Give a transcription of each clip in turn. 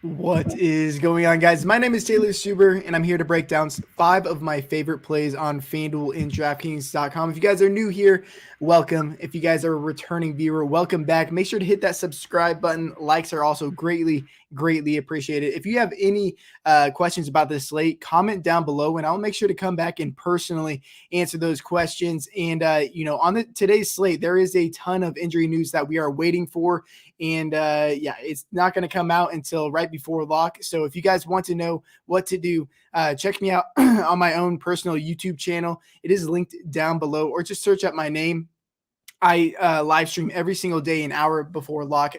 What is going on, guys? My name is Taylor Stuber, and I'm here to break down 5 of my favorite plays on FanDuel and Draftkings.com. If you guys are new here, welcome. If you guys are a returning viewer, welcome back. Make sure to hit that subscribe button. Likes are also greatly appreciated. If you have any questions about this slate, comment down below, and I'll make sure to come back and personally answer those questions. And, on today's slate, there is a ton of injury news that we are waiting for. And it's not going to come out until right before lock. So if you guys want to know what to do, check me out on my own personal YouTube channel. It is linked down below, or just search up my name. I live stream every single day, an hour before lock,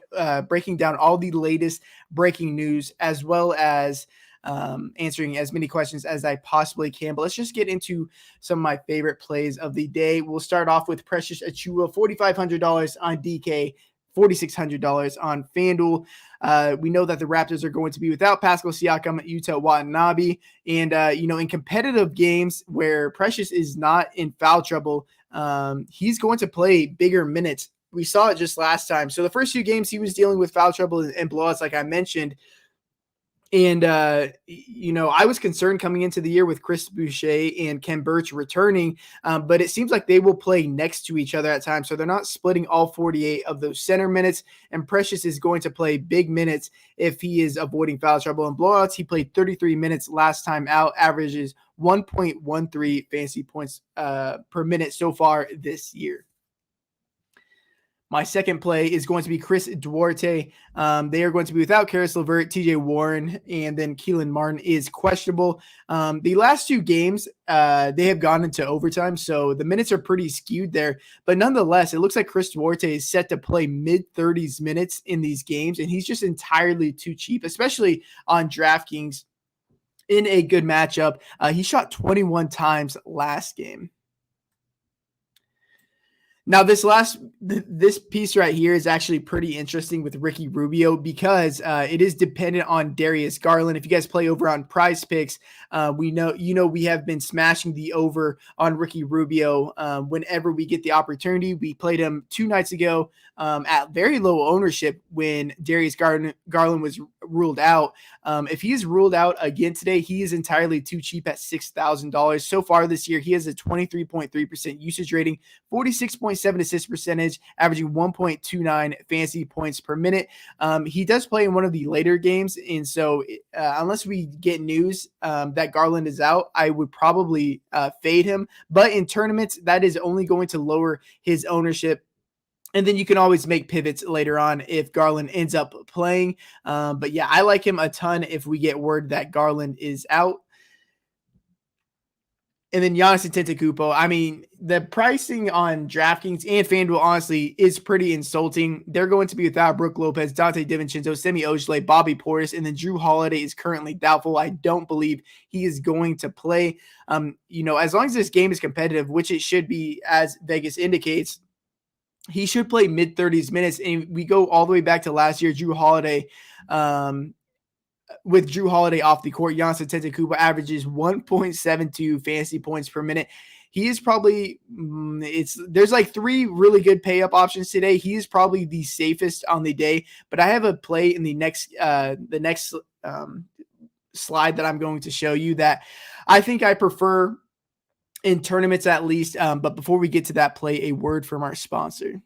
breaking down all the latest breaking news, as well as answering as many questions as I possibly can. But let's just get into some of my favorite plays of the day. We'll start off with Precious Achiuwa, $4,500 on DK. $4,600 on FanDuel. We know that the Raptors are going to be without Pascal Siakam, Yuta Watanabe, and in competitive games where Precious is not in foul trouble, he's going to play bigger minutes. We saw it just last time. So the first few games he was dealing with foul trouble and blowouts, like I mentioned. And, I was concerned coming into the year with Chris Boucher and Ken Birch returning, but it seems like they will play next to each other at times. So they're not splitting all 48 of those center minutes. And Precious is going to play big minutes if he is avoiding foul trouble and blowouts. He played 33 minutes last time out, averages 1.13 fantasy points per minute so far this year. My second play is going to be Chris Duarte. They are going to be without Karis LeVert, TJ Warren, and then Keelan Martin is questionable. The last 2 games, they have gone into overtime, so the minutes are pretty skewed there. But nonetheless, it looks like Chris Duarte is set to play mid-30s minutes in these games, and he's just entirely too cheap, especially on DraftKings in a good matchup. He shot 21 times last game. Now, this piece right here is actually pretty interesting with Ricky Rubio because it is dependent on Darius Garland. If you guys play over on Prize Picks, we have been smashing the over on Ricky Rubio whenever we get the opportunity. We played him 2 nights ago at very low ownership when Darius Garland was ruled out. If he is ruled out again today, he is entirely too cheap at $6,000. So far this year, he has a 23.3% usage rating, 46.7 assist percentage, averaging 1.29 fantasy points per minute. He does play in one of the later games, and so unless we get news that Garland is out, I would probably fade him. But in tournaments, that is only going to lower his ownership. And then you can always make pivots later on if Garland ends up playing. But yeah, I like him a ton if we get word that Garland is out. And then Giannis Antetokounmpo. I mean, the pricing on DraftKings and FanDuel, honestly, is pretty insulting. They're going to be without Brook Lopez, Dante DiVincenzo, Semi Ojeleye, Bobby Portis, and then Drew Holiday is currently doubtful. I don't believe he is going to play. As long as this game is competitive, which it should be, as Vegas indicates, he should play mid-30s minutes. And we go all the way back to last year, Drew Holiday. With Drew Holiday off the court, Giannis Antetokounmpo averages 1.72 fantasy points per minute. He is probably there's like 3 really good pay up options today. He is probably the safest on the day, but I have a play in the next slide that I'm going to show you that I think I prefer in tournaments at least. But before we get to that play, a word from our sponsor.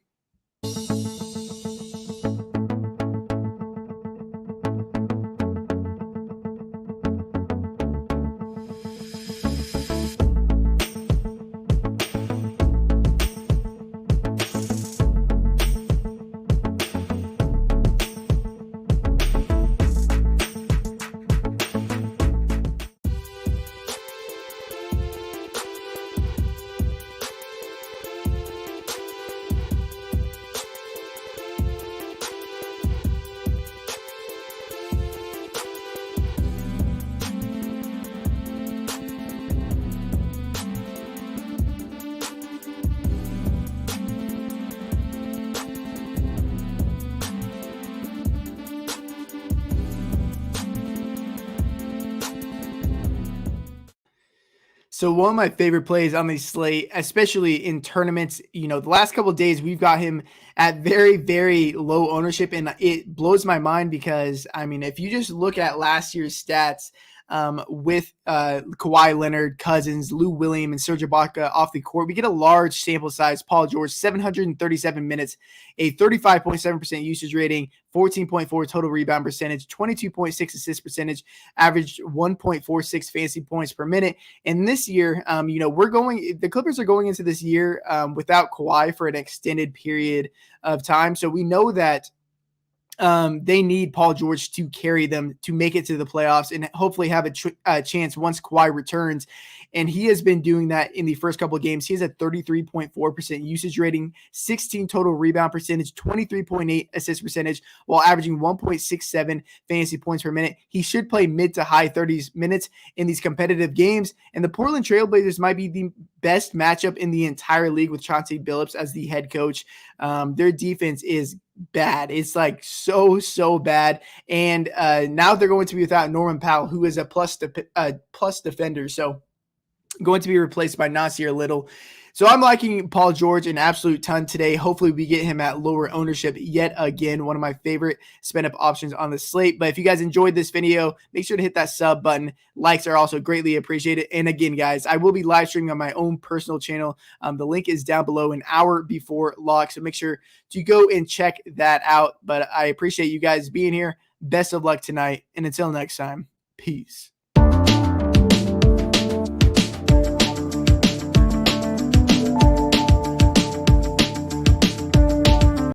So one of my favorite plays on the slate, especially in tournaments, the last couple of days we've got him at very, very low ownership, and it blows my mind because if you just look at last year's stats, with Kawhi Leonard, Cousins, Lou Williams, and Serge Ibaka off the court, we get a large sample size. Paul George, 737 minutes, a 35.7% usage rating, 14.4 total rebound percentage, 22.6 assist percentage, averaged 1.46 fantasy points per minute. And this year, the Clippers are going into this year without Kawhi for an extended period of time. So we know that they need Paul George to carry them to make it to the playoffs and hopefully have a chance once Kawhi returns. And he has been doing that in the first couple of games. He has a 33.4% usage rating, 16 total rebound percentage, 23.8 assist percentage, while averaging 1.67 fantasy points per minute. He should play mid to high 30s minutes in these competitive games. And the Portland Trailblazers might be the best matchup in the entire league with Chauncey Billups as the head coach. Their defense is bad. It's like so bad. And now they're going to be without Norman Powell, who is a plus defender. So going to be replaced by Nasir Little. So I'm liking Paul George an absolute ton today. Hopefully we get him at lower ownership yet again. One of my favorite spend up options on the slate. But if you guys enjoyed this video, make sure to hit that sub button. Likes are also greatly appreciated. And again, guys, I will be live streaming on my own personal channel. The link is down below an hour before lock. So make sure to go and check that out. But I appreciate you guys being here. Best of luck tonight. And until next time, peace.